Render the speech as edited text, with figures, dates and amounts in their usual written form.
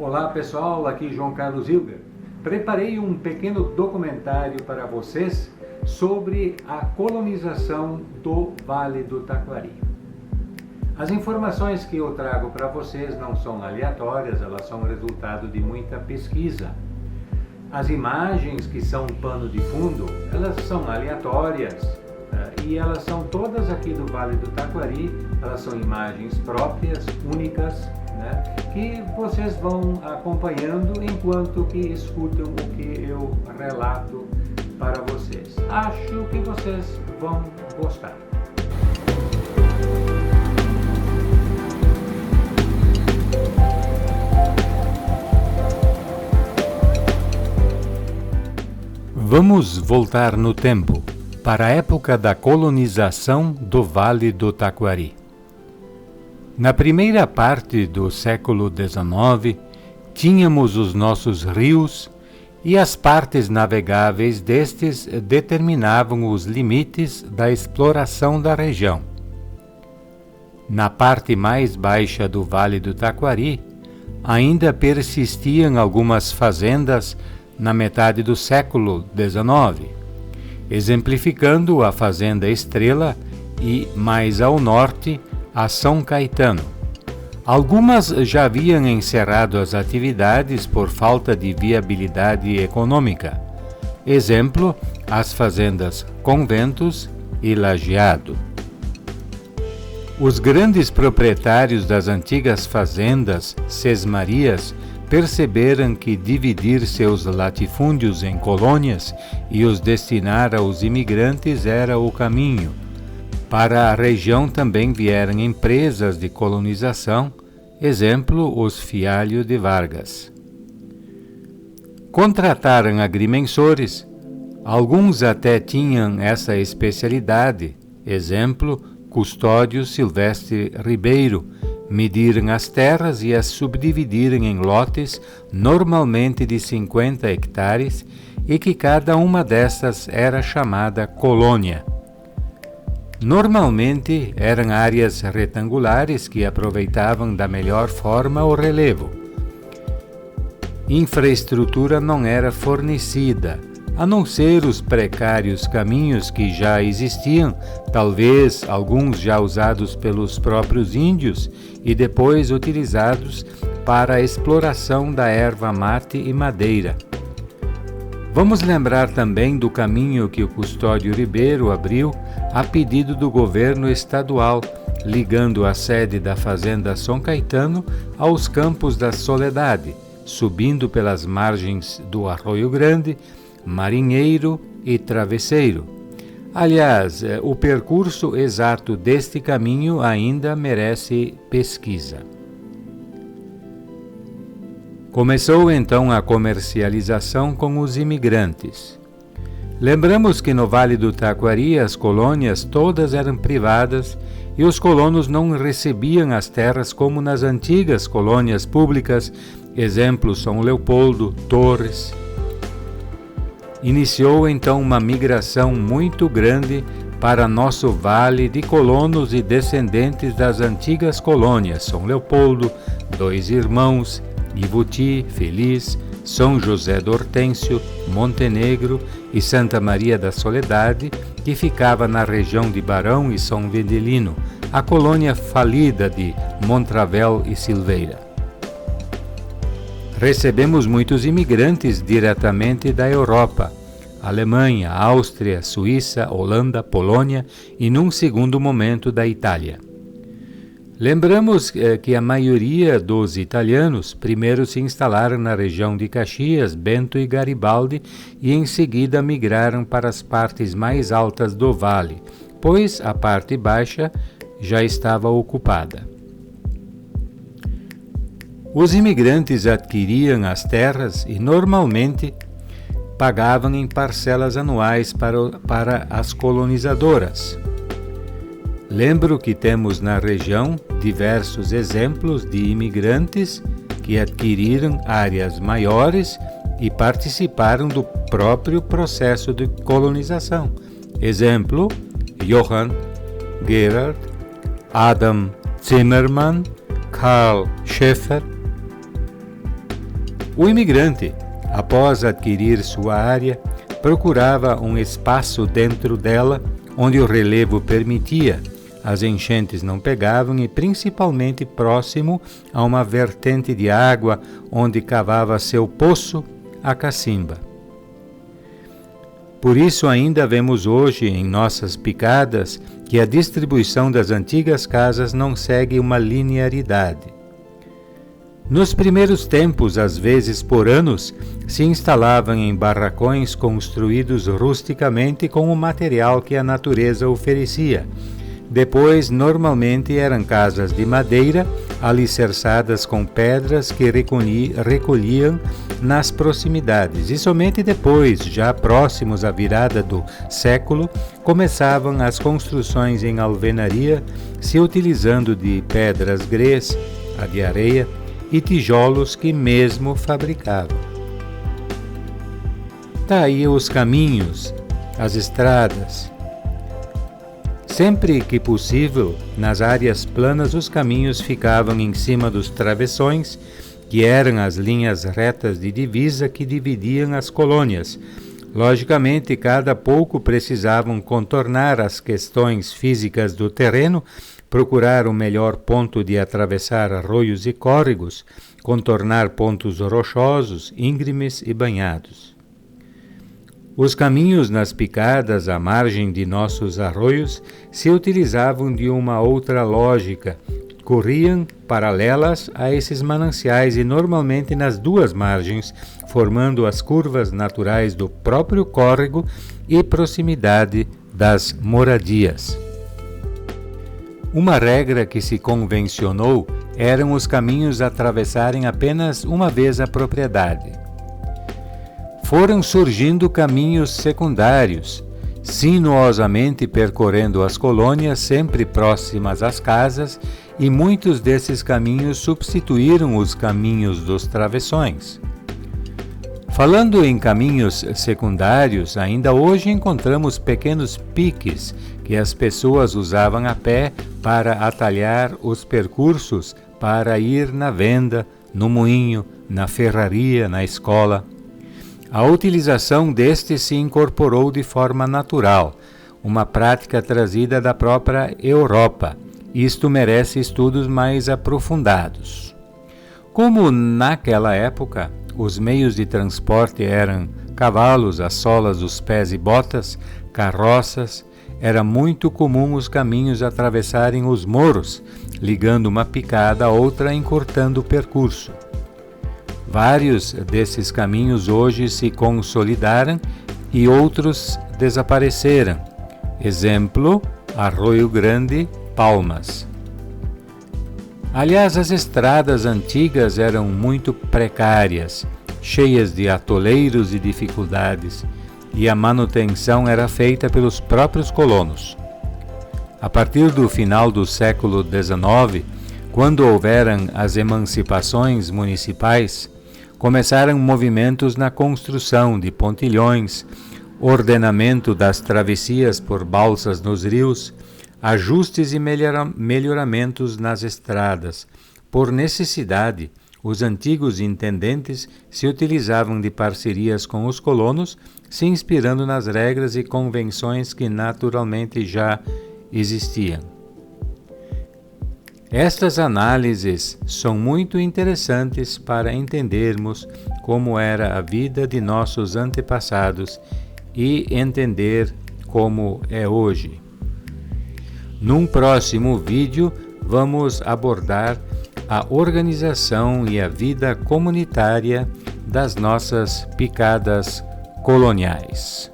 Olá pessoal, aqui João Carlos Hilger. Preparei um pequeno documentário para vocês sobre a colonização do Vale do Taquari. As informações que eu trago para vocês não são aleatórias, elas são resultado de muita pesquisa. As imagens que são pano de fundo, elas são aleatórias e elas são todas aqui do Vale do Taquari, elas são imagens próprias, únicas, que vocês vão acompanhando enquanto que escutam o que eu relato para vocês. Acho que vocês vão gostar. Vamos voltar no tempo, para a época da colonização do Vale do Taquari. Na primeira parte do século XIX, tínhamos os nossos rios e as partes navegáveis destes determinavam os limites da exploração da região. Na parte mais baixa do Vale do Taquari, ainda persistiam algumas fazendas na metade do século XIX, exemplificando a Fazenda Estrela e, mais ao norte, a São Caetano. Algumas já haviam encerrado as atividades por falta de viabilidade econômica. Exemplo, as fazendas Conventos e Lajeado. Os grandes proprietários das antigas fazendas Sesmarias perceberam que dividir seus latifúndios em colônias e os destinar aos imigrantes era o caminho. Para a região também vieram empresas de colonização, exemplo, os Fialho de Vargas. Contrataram agrimensores, alguns até tinham essa especialidade, exemplo, Custódio Silvestre Ribeiro, mediram as terras e as subdividiram em lotes, normalmente de 50 hectares, e que cada uma dessas era chamada colônia. Normalmente eram áreas retangulares que aproveitavam da melhor forma o relevo. Infraestrutura não era fornecida, a não ser os precários caminhos que já existiam, talvez alguns já usados pelos próprios índios e depois utilizados para a exploração da erva mate e madeira. Vamos lembrar também do caminho que o Custódio Ribeiro abriu a pedido do governo estadual, ligando a sede da Fazenda São Caetano aos Campos da Soledade, subindo pelas margens do Arroio Grande, Marinheiro e Travesseiro. Aliás, o percurso exato deste caminho ainda merece pesquisa. Começou então a comercialização com os imigrantes. Lembramos que no Vale do Taquari as colônias todas eram privadas e os colonos não recebiam as terras como nas antigas colônias públicas, exemplo São Leopoldo, Torres. Iniciou então uma migração muito grande para nosso vale de colonos e descendentes das antigas colônias São Leopoldo, Dois Irmãos, Ivuti, Feliz, São José do Hortêncio, Montenegro e Santa Maria da Soledade, que ficava na região de Barão e São Vendelino, a colônia falida de Montravel e Silveira. Recebemos muitos imigrantes diretamente da Europa, Alemanha, Áustria, Suíça, Holanda, Polônia e, num segundo momento, da Itália. Lembramos que a maioria dos italianos primeiro se instalaram na região de Caxias, Bento e Garibaldi e em seguida migraram para as partes mais altas do vale, pois a parte baixa já estava ocupada. Os imigrantes adquiriam as terras e normalmente pagavam em parcelas anuais para as colonizadoras. Lembro que temos na região diversos exemplos de imigrantes que adquiriram áreas maiores e participaram do próprio processo de colonização. Exemplo, Johann Gerhard, Adam Zimmermann, Karl Schäfer. O imigrante, após adquirir sua área, procurava um espaço dentro dela onde o relevo permitia, as enchentes não pegavam e principalmente próximo a uma vertente de água onde cavava seu poço, a cacimba. Por isso ainda vemos hoje em nossas picadas que a distribuição das antigas casas não segue uma linearidade. Nos primeiros tempos, às vezes por anos, se instalavam em barracões construídos rusticamente com o material que a natureza oferecia. Depois, normalmente eram casas de madeira, alicerçadas com pedras que recolhiam nas proximidades. E somente depois, já próximos à virada do século, começavam as construções em alvenaria, se utilizando de pedras grês, a de areia, e tijolos que mesmo fabricavam. Daí os caminhos, as estradas. Sempre que possível, nas áreas planas, os caminhos ficavam em cima dos travessões, que eram as linhas retas de divisa que dividiam as colônias. Logicamente, cada pouco precisavam contornar as questões físicas do terreno, procurar o melhor ponto de atravessar arroios e córregos, contornar pontos rochosos, íngremes e banhados. Os caminhos nas picadas à margem de nossos arroios se utilizavam de uma outra lógica, corriam paralelas a esses mananciais e normalmente nas duas margens, formando as curvas naturais do próprio córrego e proximidade das moradias. Uma regra que se convencionou eram os caminhos atravessarem apenas uma vez a propriedade. Foram surgindo caminhos secundários, sinuosamente percorrendo as colônias sempre próximas às casas, e muitos desses caminhos substituíram os caminhos dos travessões. Falando em caminhos secundários, ainda hoje encontramos pequenos piques que as pessoas usavam a pé para atalhar os percursos para ir na venda, no moinho, na ferraria, na escola. A utilização destes se incorporou de forma natural, uma prática trazida da própria Europa. Isto merece estudos mais aprofundados. Como naquela época os meios de transporte eram cavalos, as solas dos pés e botas, carroças, era muito comum os caminhos atravessarem os morros, ligando uma picada a outra, encurtando o percurso. Vários desses caminhos hoje se consolidaram e outros desapareceram. Exemplo, Arroio Grande, Palmas. Aliás, as estradas antigas eram muito precárias, cheias de atoleiros e dificuldades, e a manutenção era feita pelos próprios colonos. A partir do final do século XIX, quando houveram as emancipações municipais, começaram movimentos na construção de pontilhões, ordenamento das travessias por balsas nos rios, ajustes e melhoramentos nas estradas. Por necessidade, os antigos intendentes se utilizavam de parcerias com os colonos, se inspirando nas regras e convenções que naturalmente já existiam. Estas análises são muito interessantes para entendermos como era a vida de nossos antepassados e entender como é hoje. Num próximo vídeo, vamos abordar a organização e a vida comunitária das nossas picadas coloniais.